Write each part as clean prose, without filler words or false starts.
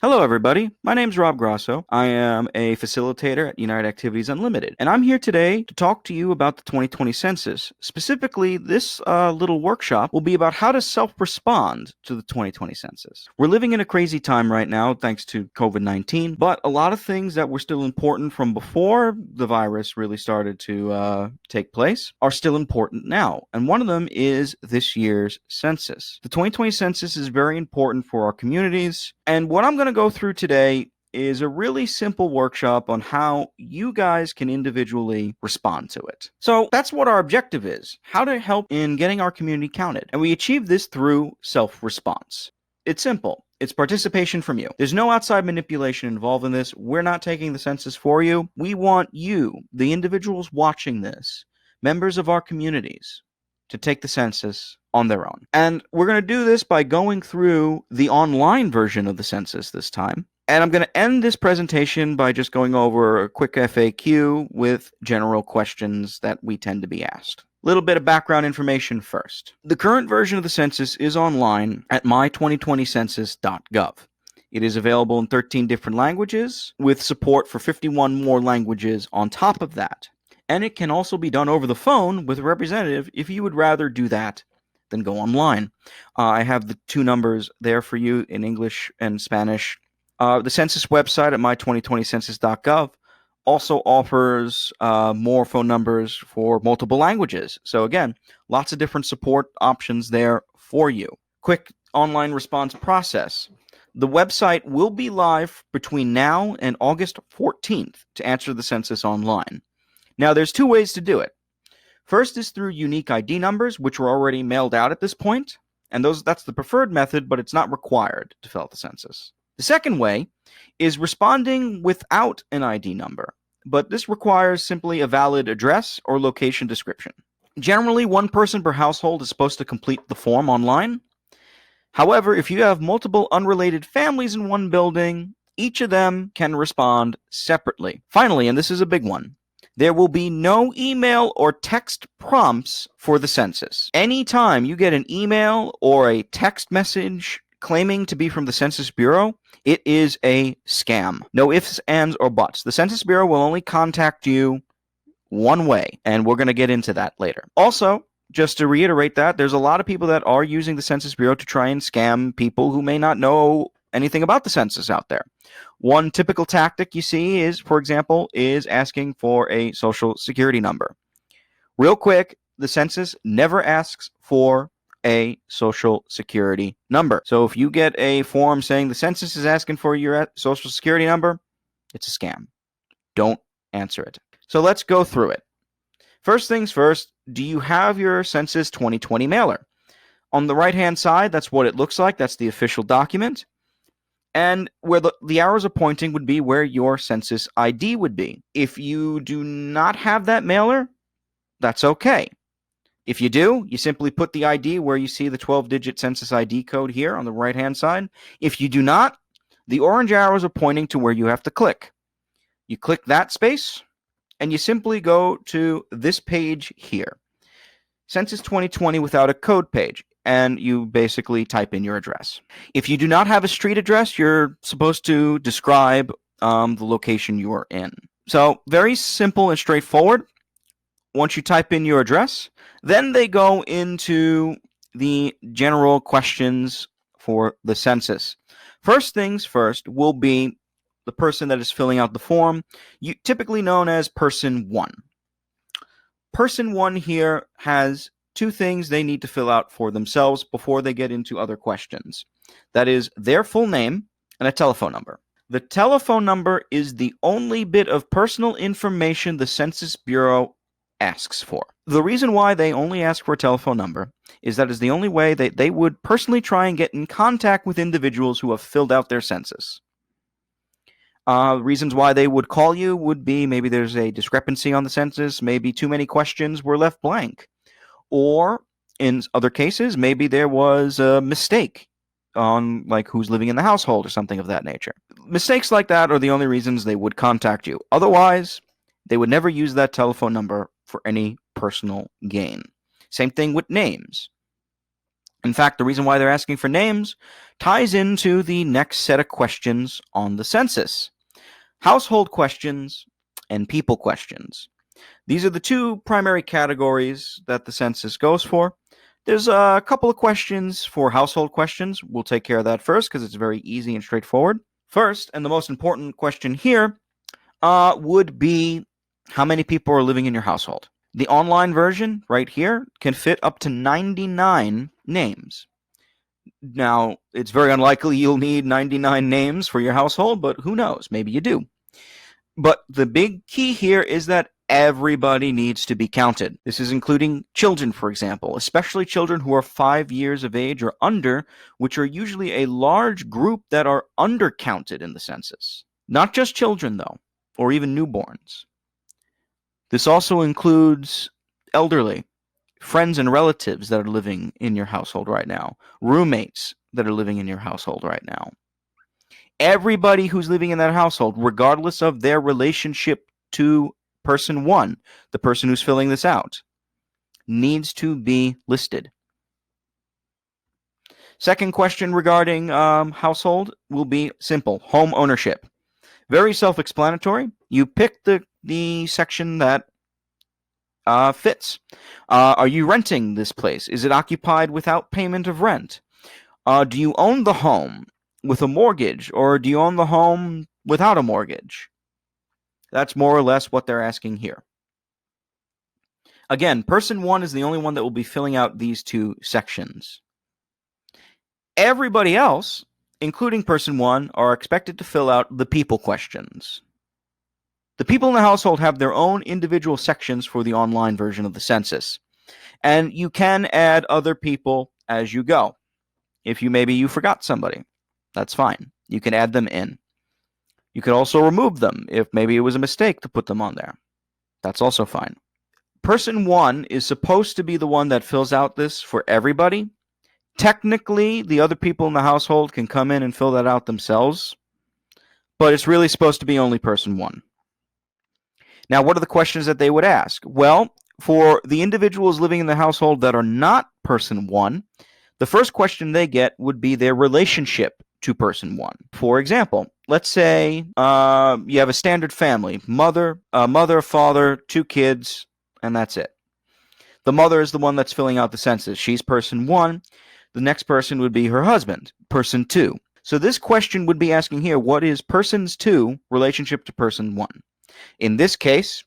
Hello, everybody. My name's Rob Grosso. I am a facilitator at United Activities Unlimited, and I'm here today to talk to you about the 2020 census. Specifically, this little workshop will be about how to self-respond to the 2020 census. We're living in a crazy time right now thanks to COVID-19, but a lot of things that were still important from before the virus really started to take place are still important now, and one of them is this year's census. The 2020 census is very important for our communities, and what I'm going to go through today is a really simple workshop on how you guys can individually respond to it. So that's what our objective is, how to help in getting our community counted. And we achieve this through self-response. It's simple. It's participation from you. There's no outside manipulation involved in this. We're not taking the census for you. We want you, the individuals watching this, members of our communities, to take the census on their own. And we're going to do this by going through the online version of the census this time. And I'm going to end this presentation by just going over a quick FAQ with general questions that we tend to be asked. A little bit of background information first. The current version of the census is online at my2020census.gov. It is available in 13 different languages with support for 51 more languages on top of that. And it can also be done over the phone with a representative if you would rather do that than go online. I have the two numbers there for you in English and Spanish. The census website at my2020census.gov also offers more phone numbers for multiple languages. So again, lots of different support options there for you. Quick online response process. The website will be live between now and August 14th to answer the census online. Now, there's two ways to do it. First is through unique ID numbers, which were already mailed out at this point, and that's the preferred method, but it's not required to fill out the census. The second way is responding without an ID number, but this requires simply a valid address or location description. Generally, one person per household is supposed to complete the form online. However, if you have multiple unrelated families in one building, each of them can respond separately. Finally, and this is a big one, there will be no email or text prompts for the census. Anytime you get an email or a text message claiming to be from the Census Bureau, it is a scam. No ifs, ands, or buts. The Census Bureau will only contact you one way, and we're going to get into that later. Also, just to reiterate that, there's a lot of people that are using the Census Bureau to try and scam people who may not know anything about the census out there. One typical tactic you see is, for example, is asking for a social security number. Real quick, the census never asks for a social security number. So if you get a form saying the census is asking for your social security number, it's a scam. Don't answer it. So let's go through it. First things first, do you have your Census 2020 mailer? On the right-hand side, that's what it looks like. That's the official document. And where the arrows are pointing would be where your census ID would be. If you do not have that mailer, that's okay. If you do, you simply put the ID where you see the 12-digit census ID code here on the right-hand side. If you do not, the orange arrows are pointing to where you have to click. You click that space, and you simply go to this page here. Census 2020 without a code page. And you basically type in your address. If you do not have a street address, you're supposed to describe the location you are in. So very simple and straightforward. Once you type in your address, then they go into the general questions for the census. First things first will be the person that is filling out the form, typically known as person 1. Person 1 here has two things they need to fill out for themselves before they get into other questions. That is their full name and a telephone number. The telephone number is the only bit of personal information the Census Bureau asks for. The reason why they only ask for a telephone number is that is the only way that they would personally try and get in contact with individuals who have filled out their census. Reasons why they would call you would be maybe there's a discrepancy on the census, maybe too many questions were left blank. Or in other cases, maybe there was a mistake on like who's living in the household or something of that nature. Mistakes like that are the only reasons they would contact you. Otherwise, they would never use that telephone number for any personal gain. Same thing with names. In fact, the reason why they're asking for names ties into the next set of questions on the census: household questions and people questions. These are the two primary categories that the census goes for. There's a couple of questions for household questions. We'll take care of that first because it's very easy and straightforward. First, and the most important question here, would be how many people are living in your household. The online version right here can fit up to 99 names. Now, it's very unlikely you'll need 99 names for your household, but who knows? Maybe you do. But the big key here is that everybody needs to be counted. This is including children, for example, especially children who are 5 years of age or under, which are usually a large group that are undercounted in the census. Not just children, though, or even newborns. This also includes elderly, friends and relatives that are living in your household right now, roommates that are living in your household right now. Everybody who's living in that household, regardless of their relationship to person one, the person who's filling this out, needs to be listed. Second question regarding household will be simple: home ownership. Very self-explanatory. You pick the section that fits. Are you renting this place? Is it occupied without payment of rent? Do you own the home with a mortgage, or do you own the home without a mortgage? That's more or less what they're asking here. Again, person one is the only one that will be filling out these two sections. Everybody else, including person one, are expected to fill out the people questions. The people in the household have their own individual sections for the online version of the census. And you can add other people as you go. If maybe you forgot somebody, that's fine. You can add them in. You can also remove them if maybe it was a mistake to put them on there. That's also fine. Person one is supposed to be the one that fills out this for everybody. Technically, the other people in the household can come in and fill that out themselves, but it's really supposed to be only person one. Now, what are the questions that they would ask? Well, for the individuals living in the household that are not person one, the first question they get would be their relationship to person one. For example, let's say you have a standard family: mother, father, 2 kids, and that's it. The mother is the one that's filling out the census. She's person one. The next person would be her husband, person two. So this question would be asking here, what is person's two relationship to person one? In this case,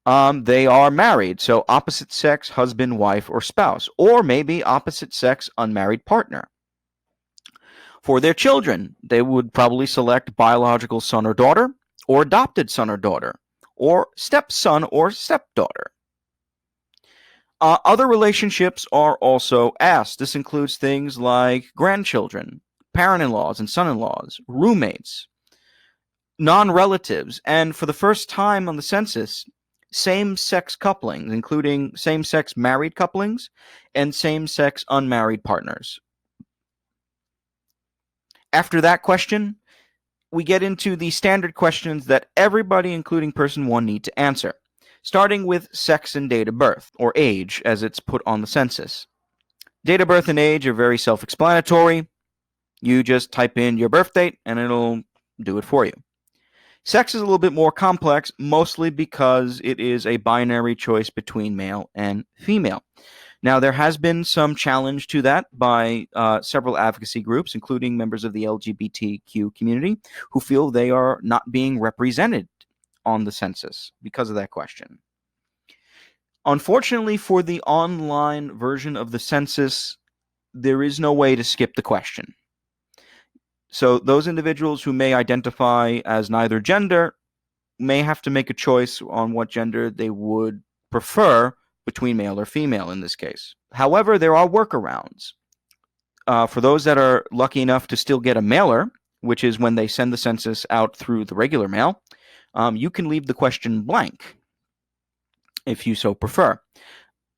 they are married, so opposite sex, husband, wife, or spouse, or maybe opposite sex, unmarried partner. For their children, they would probably select biological son or daughter, or adopted son or daughter, or stepson or stepdaughter. Other relationships are also asked. This includes things like grandchildren, parent-in-laws and son-in-laws, roommates, non-relatives, and for the first time on the census, same-sex couplings, including same-sex married couplings and same-sex unmarried partners. After that question, we get into the standard questions that everybody, including person one, need to answer, starting with sex and date of birth, or age, as it's put on the census. Date of birth and age are very self-explanatory. You just type in your birth date, and it'll do it for you. Sex is a little bit more complex, mostly because it is a binary choice between male and female. Now, there has been some challenge to that by several advocacy groups, including members of the LGBTQ community, who feel they are not being represented on the census because of that question. Unfortunately, for the online version of the census, there is no way to skip the question. So those individuals who may identify as neither gender may have to make a choice on what gender they would prefer between male or female in this case. However, there are workarounds. For those that are lucky enough to still get a mailer, which is when they send the census out through the regular mail, you can leave the question blank if you so prefer.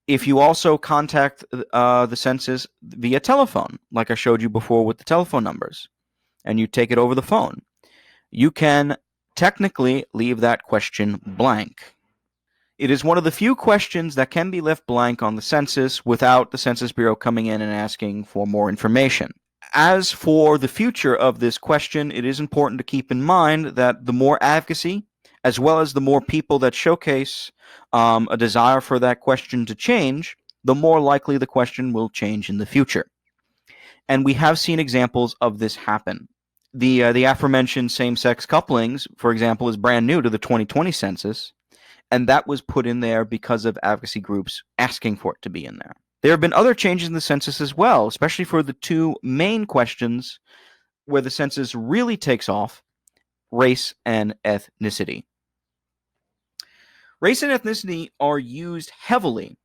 If you also contact the census via telephone, like I showed you before with the telephone numbers, and you take it over the phone, you can technically leave that question blank. It is one of the few questions that can be left blank on the census without the Census Bureau coming in and asking for more information. As for the future of this question, it is important to keep in mind that the more advocacy, as well as the more people that showcase a desire for that question to change, the more likely the question will change in the future. And we have seen examples of this happen. The aforementioned same-sex couplings, for example, is brand new to the 2020 census, and that was put in there because of advocacy groups asking for it to be in there. There have been other changes in the census as well, especially for the two main questions where the census really takes off: race and ethnicity. Race and ethnicity are used heavily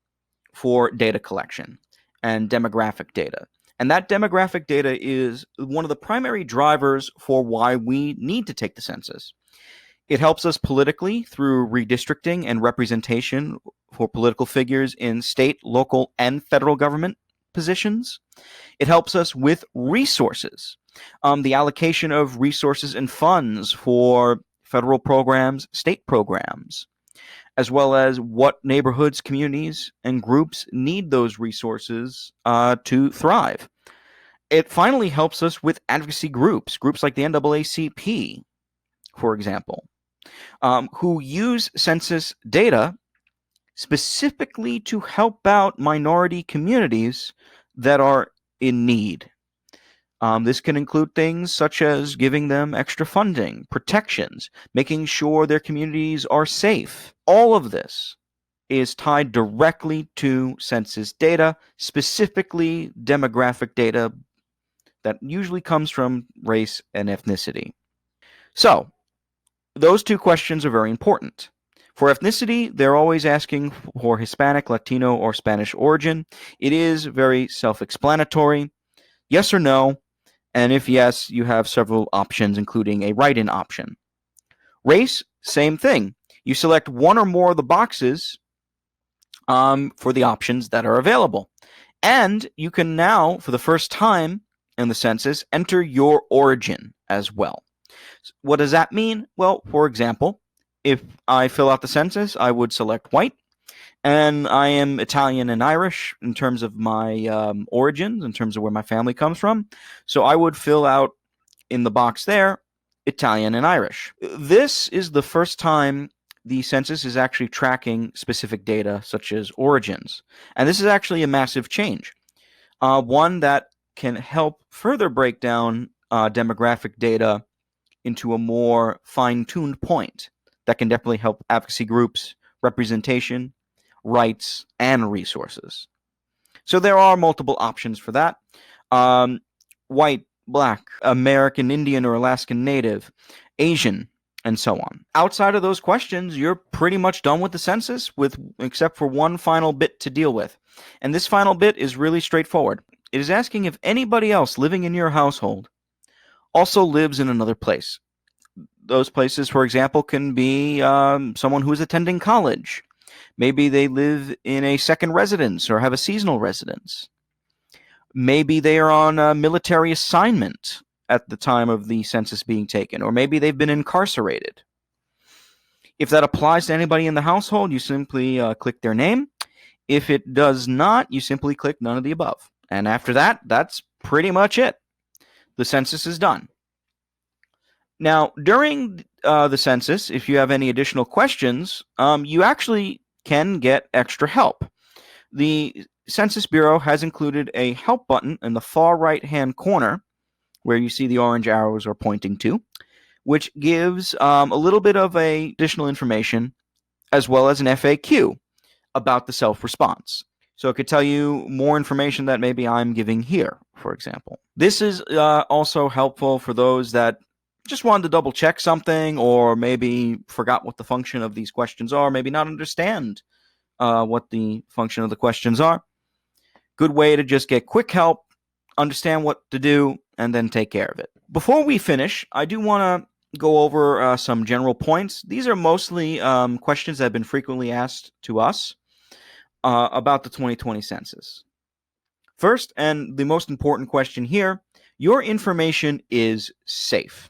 for data collection and demographic data. And that demographic data is one of the primary drivers for why we need to take the census. It helps us politically through redistricting and representation for political figures in state, local, and federal government positions. It helps us with resources, the allocation of resources and funds for federal programs, state programs, as well as what neighborhoods, communities, and groups need those resources to thrive. It finally helps us with advocacy groups like the NAACP, for example, who use census data specifically to help out minority communities that are in need. This can include things such as giving them extra funding, protections, making sure their communities are safe. All of this is tied directly to census data, specifically demographic data that usually comes from race and ethnicity. So, those two questions are very important. For ethnicity, they're always asking for Hispanic, Latino, or Spanish origin. It is very self-explanatory. Yes or no, and if yes, you have several options, including a write-in option. Race, same thing. You select one or more of the boxes for the options that are available. And you can now, for the first time in the census, enter your origin as well. What does that mean? Well, for example, if I fill out the census, I would select white, and I am Italian and Irish in terms of my origins, in terms of where my family comes from. So I would fill out in the box there, Italian and Irish. This is the first time the census is actually tracking specific data such as origins. And this is actually a massive change. One that can help further break down demographic data into a more fine-tuned point that can definitely help advocacy groups, representation, rights, and resources. So there are multiple options for that. White, Black, American Indian or Alaskan Native, Asian, and so on. Outside of those questions, you're pretty much done with the census, except for one final bit to deal with. And this final bit is really straightforward. It is asking if anybody else living in your household also lives in another place. Those places, for example, can be someone who is attending college. Maybe they live in a second residence or have a seasonal residence. Maybe they are on a military assignment at the time of the census being taken, or maybe they've been incarcerated. If that applies to anybody in the household, you simply click their name. If it does not, you simply click none of the above. And after that, that's pretty much it. The census is done. Now, during the census, if you have any additional questions, you actually can get extra help. The Census Bureau has included a help button in the far right-hand corner, where you see the orange arrows are pointing to, which gives a little bit of additional information, as well as an FAQ about the self-response. So it could tell you more information that maybe I'm giving here, for example. This is also helpful for those that just wanted to double check something, or maybe forgot what the function of these questions are, maybe not understand what the function of the questions are. Good way to just get quick help, understand what to do, and then take care of it. Before we finish, I do want to go over some general points. These are mostly questions that have been frequently asked to us about the 2020 census. First, and the most important question here, your information is safe.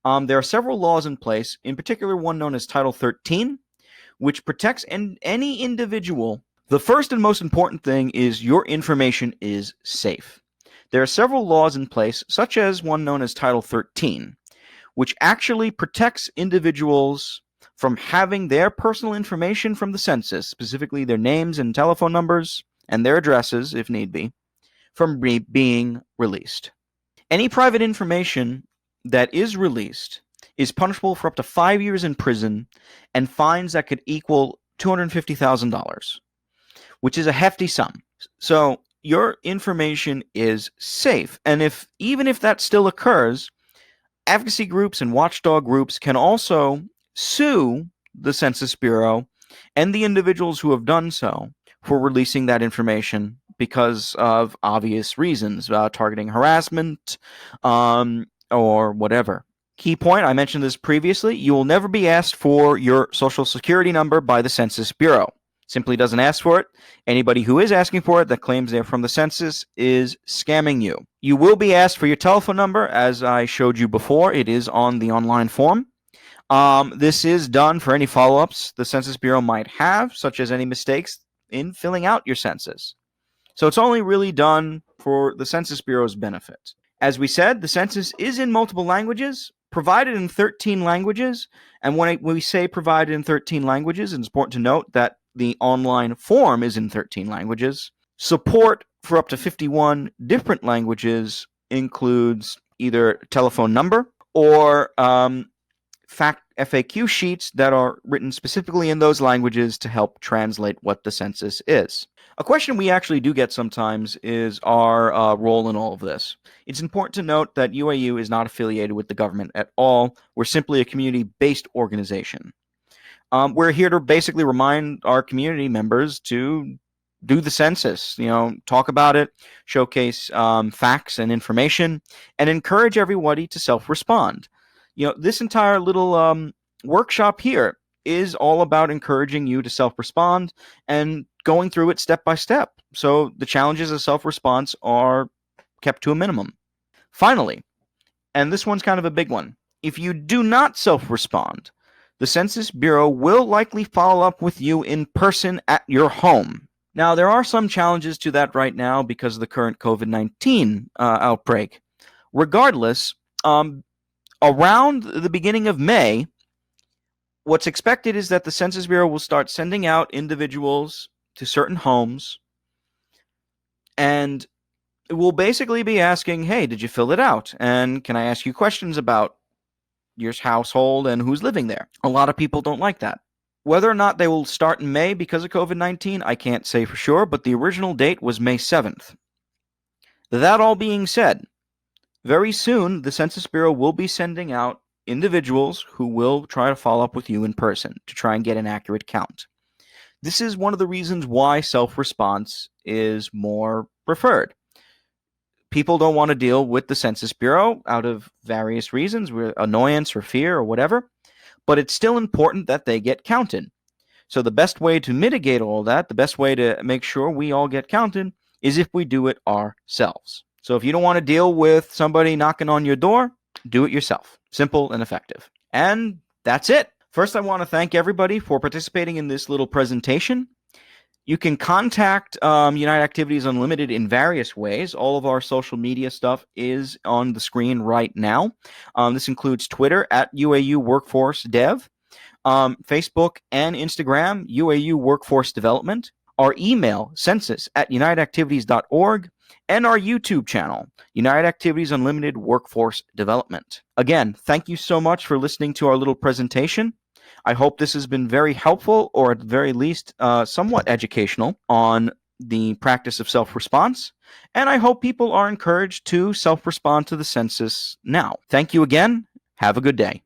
There are several laws in place, in particular one known as Title 13, which protects any individual. The first and most important thing is your information is safe. There are several laws in place, such as one known as Title 13, which actually protects individuals from having their personal information from the census, specifically their names and telephone numbers and their addresses, if need be, from being released. Any private information that is released is punishable for up to 5 years in prison and fines that could equal $250,000, which is a hefty sum. So your information is safe. And even if that still occurs, advocacy groups and watchdog groups can also sue the Census Bureau and the individuals who have done so for releasing that information because of obvious reasons, targeting harassment, or whatever. Key point, I mentioned this previously, you will never be asked for your social security number by the Census Bureau. Simply doesn't ask for it. Anybody who is asking for it that claims they're from the census is scamming you. You will be asked for your telephone number, as I showed you before. It is on the online form. This is done for any follow-ups the Census Bureau might have, such as any mistakes in filling out your census. So it's only really done for the Census Bureau's benefit. As we said, the census is in multiple languages, provided in 13 languages. And when we say provided in 13 languages, it's important to note that the online form is in 13 languages. Support for up to 51 different languages includes either telephone number or FAQ sheets that are written specifically in those languages to help translate what the census is. A question we actually do get sometimes is our role in all of this. It's important to note that UAU is not affiliated with the government at all. We're simply a community-based organization. We're here to basically remind our community members to do the census, talk about it, showcase facts and information, and encourage everybody to self-respond. This entire little workshop here is all about encouraging you to self-respond and going through it step by step. So the challenges of self-response are kept to a minimum. Finally, and this one's kind of a big one, if you do not self-respond, the Census Bureau will likely follow up with you in person at your home. Now, there are some challenges to that right now because of the current COVID-19 outbreak. Regardless, around the beginning of May, what's expected is that the Census Bureau will start sending out individuals to certain homes, and it will basically be asking, hey, did you fill it out? And can I ask you questions about your household and who's living there? A lot of people don't like that. Whether or not they will start in May because of COVID-19, I can't say for sure, but the original date was May 7th. That all being said, very soon the Census Bureau will be sending out individuals who will try to follow up with you in person to try and get an accurate count. This is one of the reasons why self-response is more preferred. People don't want to deal with the Census Bureau out of various reasons, annoyance or fear or whatever, but it's still important that they get counted. So the best way to mitigate all that, the best way to make sure we all get counted, is if we do it ourselves. So if you don't want to deal with somebody knocking on your door, do it yourself. Simple and effective. And that's it. First, I want to thank everybody for participating in this little presentation. You can contact United Activities Unlimited in various ways. All of our social media stuff is on the screen right now. This includes Twitter at UAU Workforce Dev, Facebook and Instagram, UAU Workforce Development, our email, census@unitedactivities.org, and our YouTube channel, United Activities Unlimited Workforce Development. Again, thank you so much for listening to our little presentation. I hope this has been very helpful, or at the very least, somewhat educational on the practice of self-response. And I hope people are encouraged to self-respond to the census now. Thank you again. Have a good day.